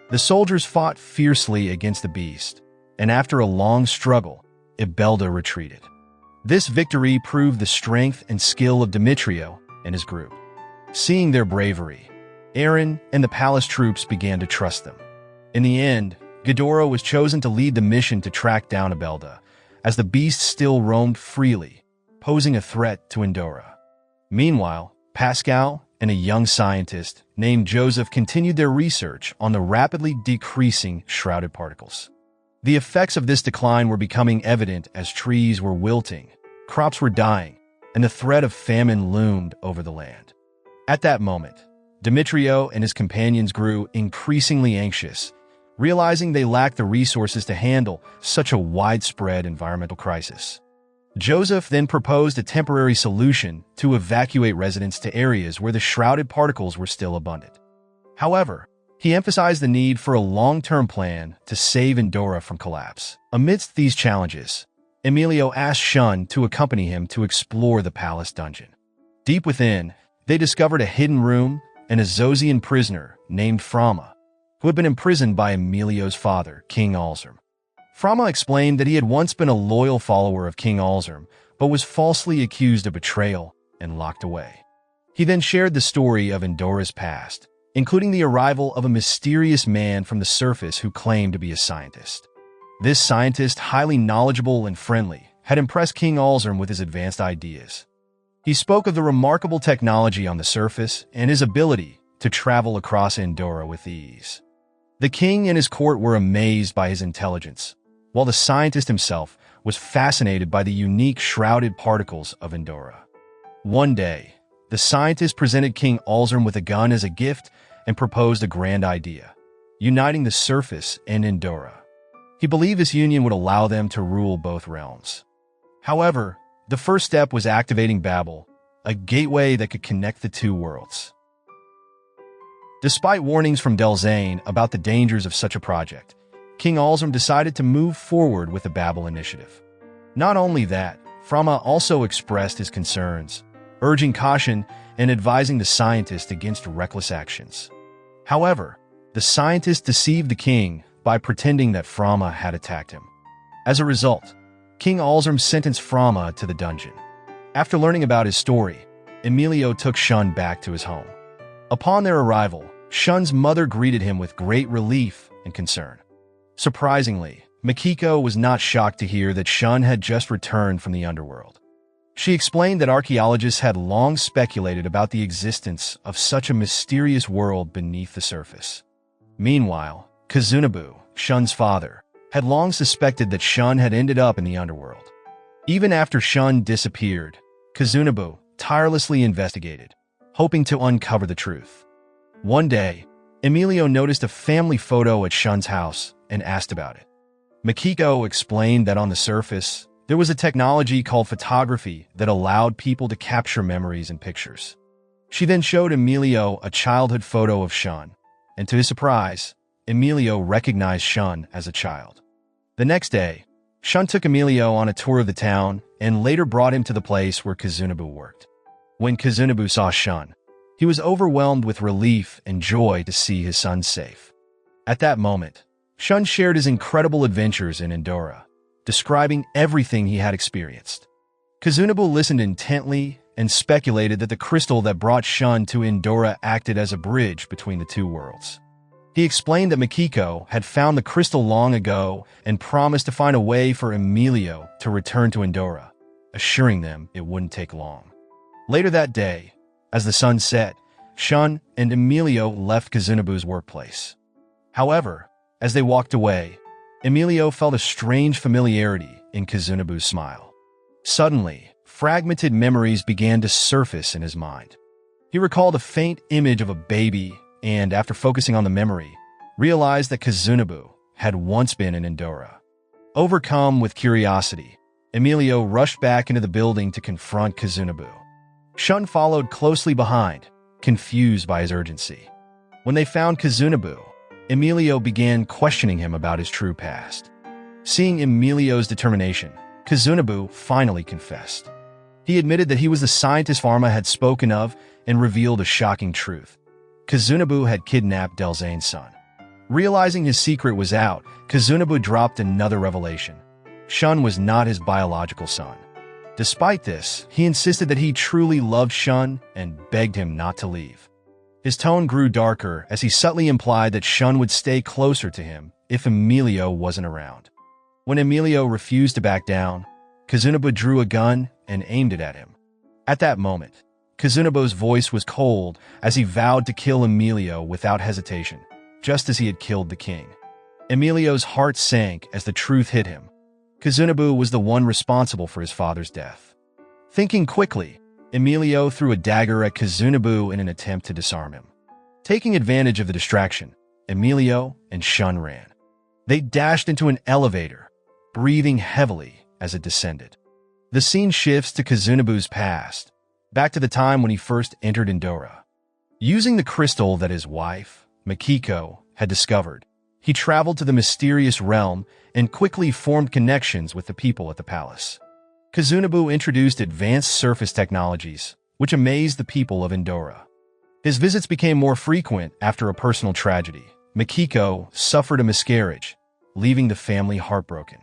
The soldiers fought fiercely against the beast, and after a long struggle, Abelda retreated. This victory proved the strength and skill of Demetrio and his group. Seeing their bravery, Aaron and the palace troops began to trust them. In the end, Ghidorah was chosen to lead the mission to track down Abelda, as the beast still roamed freely, posing a threat to Endra. Meanwhile, Pascal and a young scientist named Joseph continued their research on the rapidly decreasing shrouded particles. The effects of this decline were becoming evident as trees were wilting, crops were dying, and the threat of famine loomed over the land. At that moment, Demetrio and his companions grew increasingly anxious, realizing they lacked the resources to handle such a widespread environmental crisis. Joseph then proposed a temporary solution to evacuate residents to areas where the shrouded particles were still abundant. However, he emphasized the need for a long-term plan to save Endra from collapse. Amidst these challenges, Emilio asked Shun to accompany him to explore the palace dungeon. Deep within, they discovered a hidden room and a Zosian prisoner named Frama, who had been imprisoned by Emilio's father, King Alzurm. Frama explained that he had once been a loyal follower of King Alzurm, but was falsely accused of betrayal and locked away. He then shared the story of Endra's past, including the arrival of a mysterious man from the surface who claimed to be a scientist. This scientist, highly knowledgeable and friendly, had impressed King Alzurm with his advanced ideas. He spoke of the remarkable technology on the surface and his ability to travel across Endra with ease. The king and his court were amazed by his intelligence, while the scientist himself was fascinated by the unique shrouded particles of Endra. One day, the scientist presented King Alzurm with a gun as a gift and proposed a grand idea, uniting the surface and Endra. He believed this union would allow them to rule both realms. However, the first step was activating Babel, a gateway that could connect the two worlds. Despite warnings from Delzane about the dangers of such a project, King Alzurm decided to move forward with the Babel initiative. Not only that, Frama also expressed his concerns, urging caution and advising the scientist against reckless actions. However, the scientist deceived the king by pretending that Frama had attacked him. As a result, King Alzurm sentenced Frama to the dungeon. After learning about his story, Emilio took Shun back to his home. Upon their arrival, Shun's mother greeted him with great relief and concern. Surprisingly, Mikiko was not shocked to hear that Shun had just returned from the underworld. She explained that archaeologists had long speculated about the existence of such a mysterious world beneath the surface. Meanwhile, Kazunabu, Shun's father, had long suspected that Shun had ended up in the underworld. Even after Shun disappeared, Kazunabu tirelessly investigated, hoping to uncover the truth. One day, Emilio noticed a family photo at Shun's house and asked about it. Mikiko explained that on the surface, there was a technology called photography that allowed people to capture memories and pictures. She then showed Emilio a childhood photo of Shun, and to his surprise, Emilio recognized Shun as a child. The next day, Shun took Emilio on a tour of the town and later brought him to the place where Kazunabu worked. When Kazunabu saw Shun, he was overwhelmed with relief and joy to see his son safe. At that moment, Shun shared his incredible adventures in Endra, describing everything he had experienced. Kazunabu listened intently and speculated that the crystal that brought Shun to Endra acted as a bridge between the two worlds. He explained that Mikiko had found the crystal long ago and promised to find a way for Emilio to return to Endra, assuring them it wouldn't take long. Later that day, as the sun set, Shun and Emilio left Kazunabu's workplace. However, as they walked away, Emilio felt a strange familiarity in Kazunabu's smile. Suddenly, fragmented memories began to surface in his mind. He recalled a faint image of a baby and, after focusing on the memory, realized that Kazunabu had once been in Endra. Overcome with curiosity, Emilio rushed back into the building to confront Kazunabu. Shun followed closely behind, confused by his urgency. When they found Kazunabu, Emilio began questioning him about his true past. Seeing Emilio's determination, Kazunabu finally confessed. He admitted that he was the scientist Pharma had spoken of and revealed a shocking truth. Kazunabu had kidnapped Delzane's son. Realizing his secret was out, Kazunabu dropped another revelation. Shun was not his biological son. Despite this, he insisted that he truly loved Shun and begged him not to leave. His tone grew darker as he subtly implied that Shun would stay closer to him if Emilio wasn't around. When Emilio refused to back down, Kazunabu drew a gun and aimed it at him. At that moment, Kazunabu's voice was cold as he vowed to kill Emilio without hesitation, just as he had killed the king. Emilio's heart sank as the truth hit him. Kazunabu was the one responsible for his father's death. Thinking quickly, Emilio threw a dagger at Kazunabu in an attempt to disarm him. Taking advantage of the distraction, Emilio and Shun ran. They dashed into an elevator, breathing heavily as it descended. The scene shifts to Kazunabu's past, back to the time when he first entered Endra. Using the crystal that his wife, Mikiko, had discovered, he traveled to the mysterious realm and quickly formed connections with the people at the palace. Kazunabu introduced advanced surface technologies, which amazed the people of Endra. His visits became more frequent after a personal tragedy. Mikiko suffered a miscarriage, leaving the family heartbroken.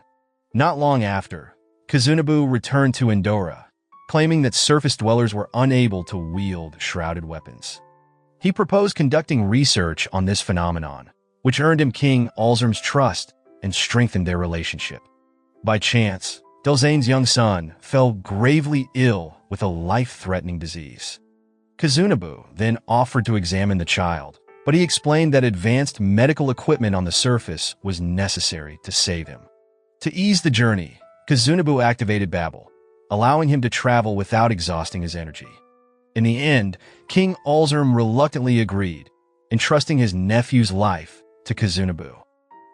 Not long after, Kazunabu returned to Endra, claiming that surface dwellers were unable to wield shrouded weapons. He proposed conducting research on this phenomenon, which earned him King Alzurm's trust and strengthened their relationship. By chance, Delzane's young son fell gravely ill with a life-threatening disease. Kazunabu then offered to examine the child, but he explained that advanced medical equipment on the surface was necessary to save him. To ease the journey, Kazunabu activated Babel, allowing him to travel without exhausting his energy. In the end, King Alzurm reluctantly agreed, entrusting his nephew's life to Kazunabu.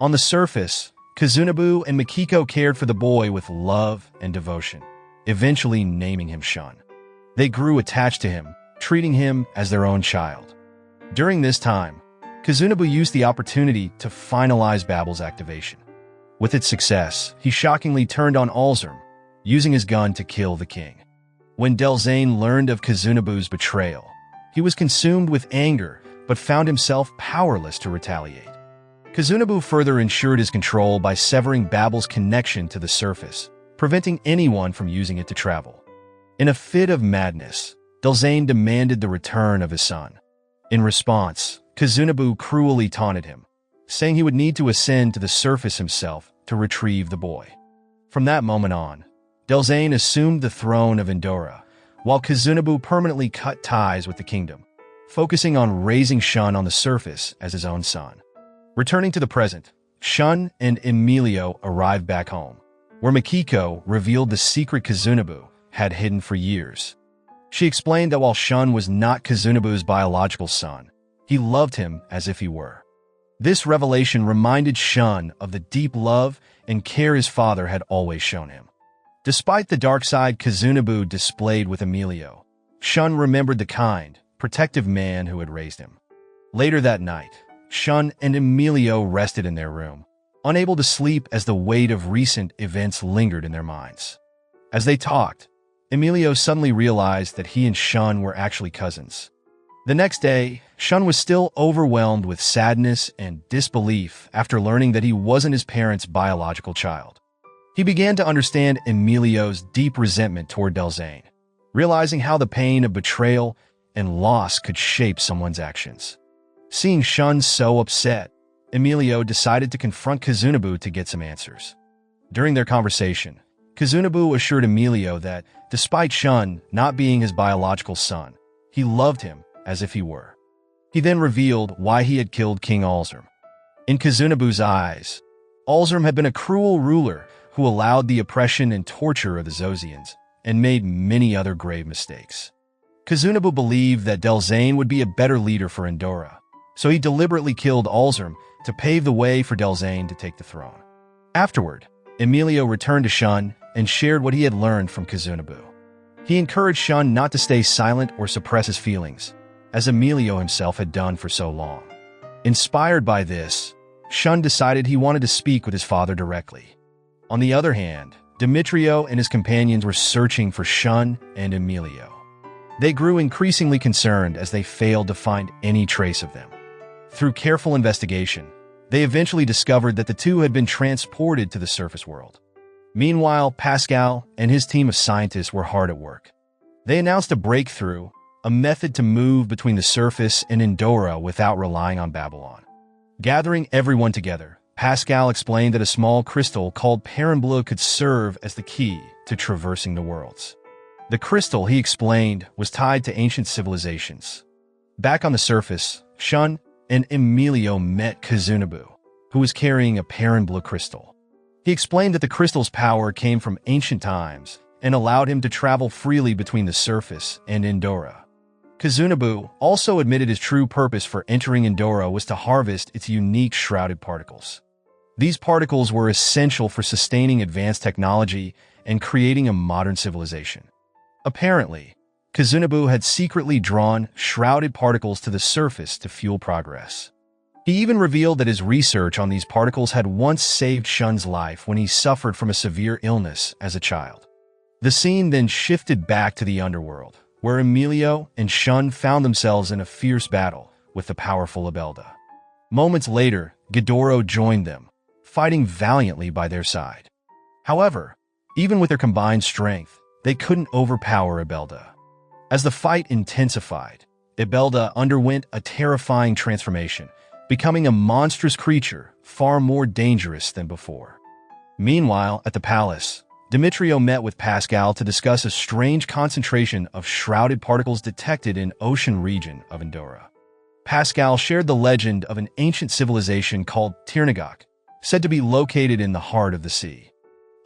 On the surface, Kazunabu and Mikiko cared for the boy with love and devotion, eventually naming him Shun. They grew attached to him, treating him as their own child. During this time, Kazunabu used the opportunity to finalize Babel's activation. With its success, he shockingly turned on Alzurm, using his gun to kill the king. When Delzane learned of Kazunabu's betrayal, he was consumed with anger but found himself powerless to retaliate. Kazunabu further ensured his control by severing Babel's connection to the surface, preventing anyone from using it to travel. In a fit of madness, Delzane demanded the return of his son. In response, Kazunabu cruelly taunted him, saying he would need to ascend to the surface himself to retrieve the boy. From that moment on, Delzane assumed the throne of Endra, while Kazunabu permanently cut ties with the kingdom, focusing on raising Shun on the surface as his own son. Returning to the present, Shun and Emilio arrived back home, where Mikiko revealed the secret Kazunabu had hidden for years. She explained that while Shun was not Kazunabu's biological son, he loved him as if he were. This revelation reminded Shun of the deep love and care his father had always shown him. Despite the dark side Kazunabu displayed with Emilio, Shun remembered the kind, protective man who had raised him. Later that night, Shun and Emilio rested in their room, unable to sleep as the weight of recent events lingered in their minds. As they talked, Emilio suddenly realized that he and Shun were actually cousins. The next day, Shun was still overwhelmed with sadness and disbelief after learning that he wasn't his parents' biological child. He began to understand Emilio's deep resentment toward Delzane, realizing how the pain of betrayal and loss could shape someone's actions. Seeing Shun so upset, Emilio decided to confront Kazunabu to get some answers. During their conversation, Kazunabu assured Emilio that, despite Shun not being his biological son, he loved him as if he were. He then revealed why he had killed King Alzurm. In Kazunabu's eyes, Alzurm had been a cruel ruler who allowed the oppression and torture of the Zosians and made many other grave mistakes. Kazunabu believed that Delzane would be a better leader for Endra, so he deliberately killed Alzurm to pave the way for Delzane to take the throne. Afterward, Emilio returned to Shun and shared what he had learned from Kazunabu. He encouraged Shun not to stay silent or suppress his feelings, as Emilio himself had done for so long. Inspired by this, Shun decided he wanted to speak with his father directly. On the other hand, Demetrio and his companions were searching for Shun and Emilio. They grew increasingly concerned as they failed to find any trace of them. Through careful investigation, they eventually discovered that the two had been transported to the surface world. Meanwhile, Pascal and his team of scientists were hard at work. They announced a breakthrough, a method to move between the surface and Endra without relying on Babylon. Gathering everyone together, Pascal explained that a small crystal called Perrenbleu could serve as the key to traversing the worlds. The crystal, he explained, was tied to ancient civilizations. Back on the surface, Shun and Emilio met Kazunabu, who was carrying a Perrenbleu crystal. He explained that the crystal's power came from ancient times and allowed him to travel freely between the surface and Endra. Kazunabu also admitted his true purpose for entering Endra was to harvest its unique shrouded particles. These particles were essential for sustaining advanced technology and creating a modern civilization. Apparently, Kazunabu had secretly drawn shrouded particles to the surface to fuel progress. He even revealed that his research on these particles had once saved Shun's life when he suffered from a severe illness as a child. The scene then shifted back to the underworld, where Emilio and Shun found themselves in a fierce battle with the powerful Abelda. Moments later, Ghidorah joined them, fighting valiantly by their side. However, even with their combined strength, they couldn't overpower Abelda. As the fight intensified, Abelda underwent a terrifying transformation, becoming a monstrous creature far more dangerous than before. Meanwhile, at the palace, Demetrio met with Pascal to discuss a strange concentration of shrouded particles detected in ocean region of Endra. Pascal shared the legend of an ancient civilization called Tirnagok, said to be located in the heart of the sea.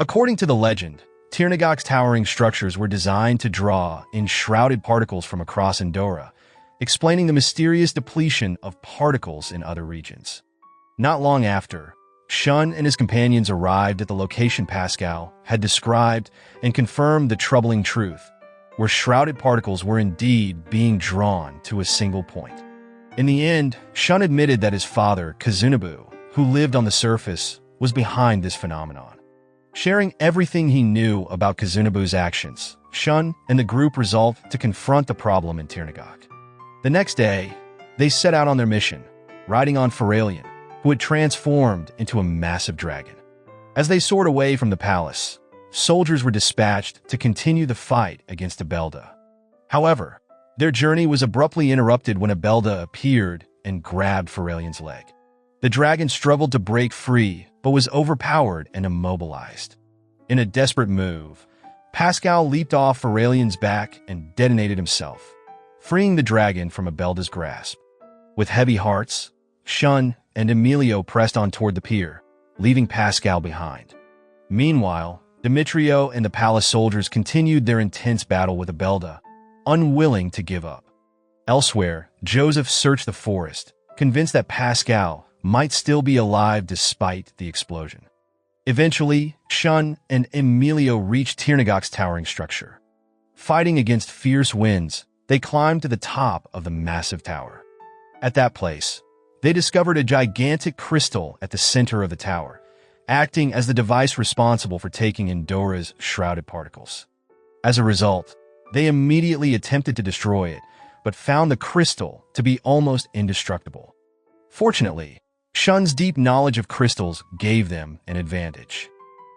According to the legend, Tirnagok's towering structures were designed to draw in shrouded particles from across Endra, explaining the mysterious depletion of particles in other regions. Not long after, Shun and his companions arrived at the location Pascal had described and confirmed the troubling truth, where shrouded particles were indeed being drawn to a single point. In the end, Shun admitted that his father, Kazunobu, who lived on the surface, was behind this phenomenon. Sharing everything he knew about Kazunobu's actions, Shun and the group resolved to confront the problem in Tirnagok. The next day, they set out on their mission, riding on Pharalion, who had transformed into a massive dragon. As they soared away from the palace, soldiers were dispatched to continue the fight against Abelda. However, their journey was abruptly interrupted when Abelda appeared and grabbed Pharalion's leg. The dragon struggled to break free, but was overpowered and immobilized. In a desperate move, Pascal leaped off Pharalion's back and detonated himself, freeing the dragon from Abelda's grasp. With heavy hearts, Shun and Emilio pressed on toward the pier, leaving Pascal behind. Meanwhile, Demetrio and the palace soldiers continued their intense battle with Abelda, unwilling to give up. Elsewhere, Joseph searched the forest, convinced that Pascal might still be alive despite the explosion. Eventually, Shun and Emilio reached Tirnagok's towering structure. Fighting against fierce winds, they climbed to the top of the massive tower. At that place, they discovered a gigantic crystal at the center of the tower, acting as the device responsible for taking Endora's shrouded particles. As a result, they immediately attempted to destroy it, but found the crystal to be almost indestructible. Fortunately, Shun's deep knowledge of crystals gave them an advantage.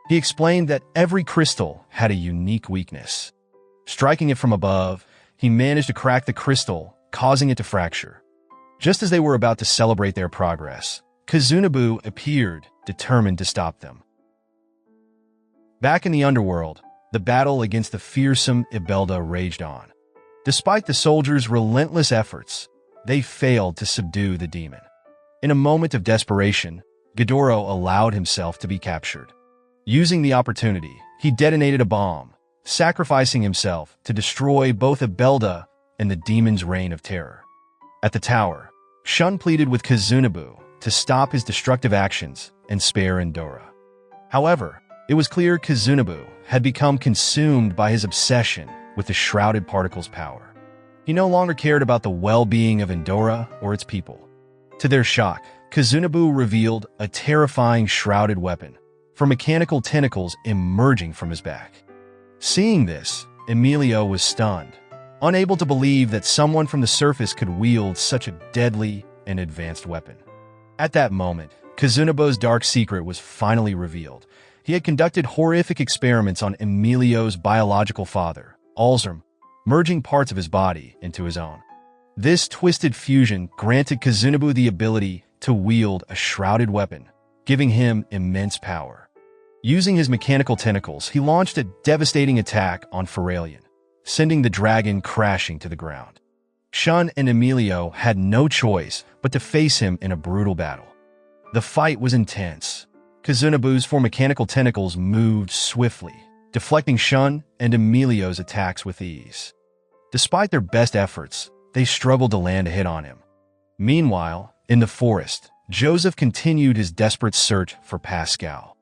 He explained that every crystal had a unique weakness. Striking it from above, he managed to crack the crystal, causing it to fracture. Just as they were about to celebrate their progress, Kazunobu appeared, determined to stop them. Back in the underworld, the battle against the fearsome Abelda raged on. Despite the soldiers' relentless efforts, they failed to subdue the demon. In a moment of desperation, Ghidorah allowed himself to be captured. Using the opportunity, he detonated a bomb, sacrificing himself to destroy both Abelda and the demon's reign of terror. At the tower, Shun pleaded with Kazunobu to stop his destructive actions and spare Endra. However, it was clear Kazunobu had become consumed by his obsession with the shrouded particle's power. He no longer cared about the well-being of Endra or its people. To their shock, Kazunobu revealed a terrifying shrouded weapon, for mechanical tentacles emerging from his back. Seeing this, Emilio was stunned, unable to believe that someone from the surface could wield such a deadly and advanced weapon. At that moment, Kazunobu's dark secret was finally revealed. He had conducted horrific experiments on Emilio's biological father, Alzheimer, merging parts of his body into his own. This twisted fusion granted Kazunobu the ability to wield a shrouded weapon, giving him immense power. Using his mechanical tentacles, he launched a devastating attack on Pharalion, sending the dragon crashing to the ground. Shun and Emilio had no choice but to face him in a brutal battle. The fight was intense. Kazunobu's four mechanical tentacles moved swiftly, deflecting Shun and Emilio's attacks with ease. Despite their best efforts, they struggled to land a hit on him. Meanwhile, in the forest, Joseph continued his desperate search for Pascal.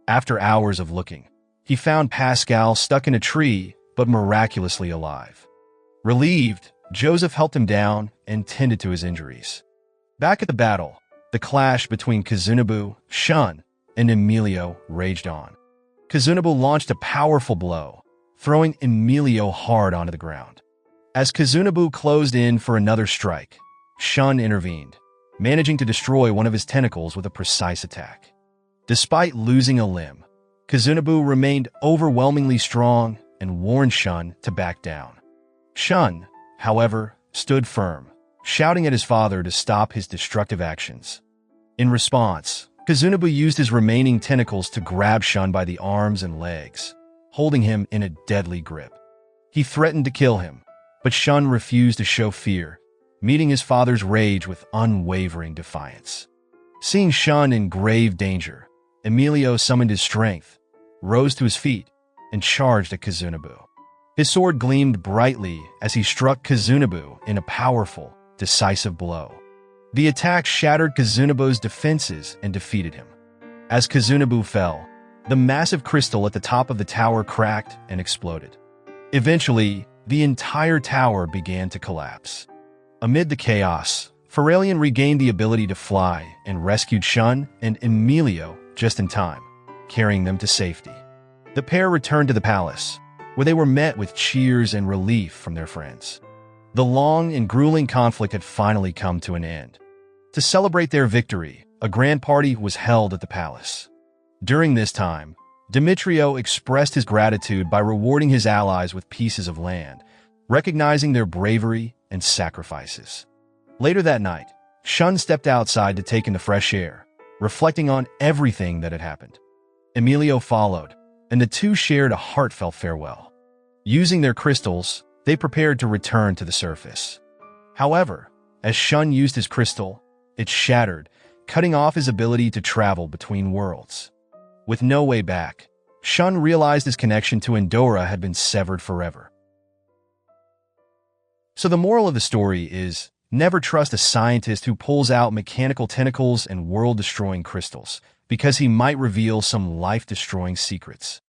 After hours of looking, he found Pascal stuck in a tree, but miraculously alive. Relieved, Joseph helped him down and tended to his injuries. Back at the battle, the clash between Kazunobu, Shun, and Emilio raged on. Kazunobu launched a powerful blow, throwing Emilio hard onto the ground. As Kazunobu closed in for another strike, Shun intervened, managing to destroy one of his tentacles with a precise attack. Despite losing a limb, Kazunobu remained overwhelmingly strong and warned Shun to back down. Shun, however, stood firm, shouting at his father to stop his destructive actions. In response, Kazunobu used his remaining tentacles to grab Shun by the arms and legs, holding him in a deadly grip. He threatened to kill him, but Shun refused to show fear, meeting his father's rage with unwavering defiance. Seeing Shun in grave danger, Emilio summoned his strength, rose to his feet and charged at Kazunabu. His sword gleamed brightly as he struck Kazunabu in a powerful, decisive blow. The attack shattered Kazunabu's defenses and defeated him. As Kazunabu fell, the massive crystal at the top of the tower cracked and exploded. Eventually, the entire tower began to collapse. Amid the chaos, Pharalion regained the ability to fly and rescued Shun and Emilio just in time, carrying them to safety. The pair returned to the palace, where they were met with cheers and relief from their friends. The long and grueling conflict had finally come to an end. To celebrate their victory, a grand party was held at the palace. During this time, Demetrio expressed his gratitude by rewarding his allies with pieces of land, recognizing their bravery and sacrifices. Later that night, Shun stepped outside to take in the fresh air, reflecting on everything that had happened. Emilio followed, and the two shared a heartfelt farewell. Using their crystals, they prepared to return to the surface. However, as Shun used his crystal, it shattered, cutting off his ability to travel between worlds. With no way back, Shun realized his connection to Endra had been severed forever. So the moral of the story is, never trust a scientist who pulls out mechanical tentacles and world-destroying crystals, because he might reveal some life-destroying secrets.